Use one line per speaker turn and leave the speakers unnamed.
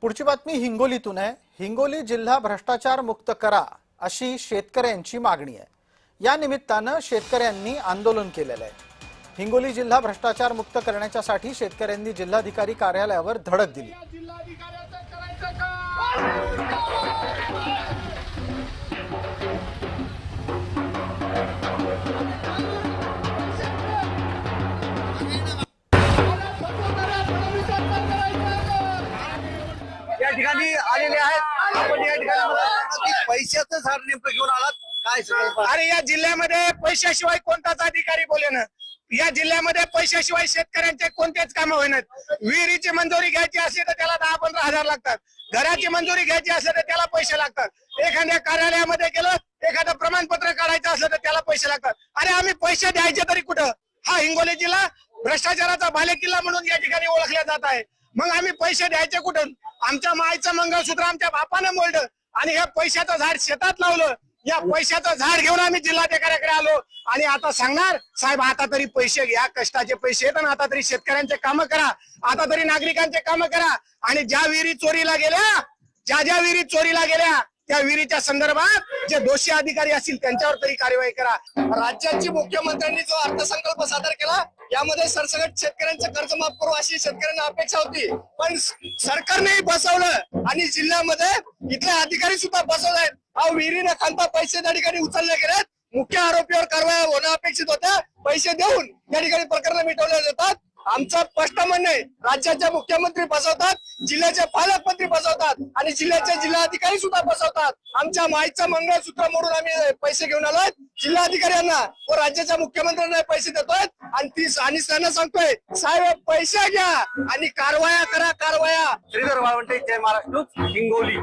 पुढची बातमी हिंगोलीतून आहे। हिंगोली जिल्हा भ्रष्टाचार मुक्त करा अशी शेतकऱ्यांची मागणी आहे। या निमित्ताने शेतकऱ्यांनी आंदोलन केलेलं आहे। हिंगोली जिल्हा भ्रष्टाचार मुक्त करण्यासाठी शेतकऱ्यांनी जिल्हाधिकारी कार्यालयावर धडक दिली।
या ठिकाणी आलेले आहेत। आपण या ठिकाणी पैशाचं झाड नेमकं घेऊन आलात काय सगळं?
अरे या जिल्ह्यामध्ये पैशाशिवाय कोणताच अधिकारी बोलेना। या जिल्ह्यामध्ये पैशाशिवाय शेतकऱ्यांचे कोणतेच काम होईनात। विहिरीची मंजुरी घ्यायची असेल तर त्याला 10-15 हजार लागतात। घराची मंजुरी घ्यायची असेल तर त्याला पैसे लागतात। एखाद्या कार्यालयामध्ये गेलं, एखादं प्रमाणपत्र काढायचं असलं तर त्याला पैसे लागतात। अरे आम्ही पैसे द्यायचे तरी कुठं? हा हिंगोली जिल्हा भ्रष्टाचाराचा बालेकिल्ला म्हणून या ठिकाणी ओळखला जात आहे। मग आम्ही पैसे द्यायचे कुठून? आमच्या मायचं मंगळसूत्र आमच्या बापानं मोडलं आणि हे पैशाचं झाड शेतात लावलं। या पैशाचं झाड घेऊन आम्ही जिल्हाधिकाऱ्याकडे आलो आणि आता सांगणार साहेब आता तरी पैसे घ्या, कष्टाचे पैसे आहेत, आता तरी शेतकऱ्यांचे काम करा, आता तरी नागरिकांचे काम करा। आणि ज्या विहिरी चोरीला गेल्या, ज्या विहिरी चोरीला गेल्या त्या विहिरीच्या संदर्भात जे दोषी अधिकारी असतील त्यांच्यावर तरी कार्यवाही करा।
राज्याची मुख्यमंत्र्यांनी जो अर्थसंकल्प सादर केला यामध्ये सरसकट शेतकऱ्यांचं कर्ज माफ करू अशी शेतकऱ्यांना अपेक्षा होती, पण सरकारने बसवलं आणि जिल्ह्यामध्ये इथले अधिकारी सुद्धा बसवले। विहिरीने खांदा पैसे त्या ठिकाणी उचलले गेलेत। मुख्य आरोपीवर कारवाई होणं अपेक्षित होतं। पैसे देऊन या ठिकाणी प्रकरण मिटवले जातात। आमचं स्पष्ट म्हणणं आहे, राज्याचे मुख्यमंत्री बसवतात, जिल्ह्याचे पालकमंत्री बसवतात आणि जिल्ह्याचे जिल्हाधिकारी सुद्धा बसवतात। आमच्या माईचं मंगळसूत्र मोडून आम्ही पैसे घेऊन आलोय जिल्हाधिकाऱ्यांना व राज्याच्या मुख्यमंत्र्यांना पैसे देतोय आणि त्यांना सांगतोय साहेब पैसे घ्या आणि कारवाया करा, कारवाया। श्रीधर वाळवंटे, जय महाराष्ट्र, हिंगोली।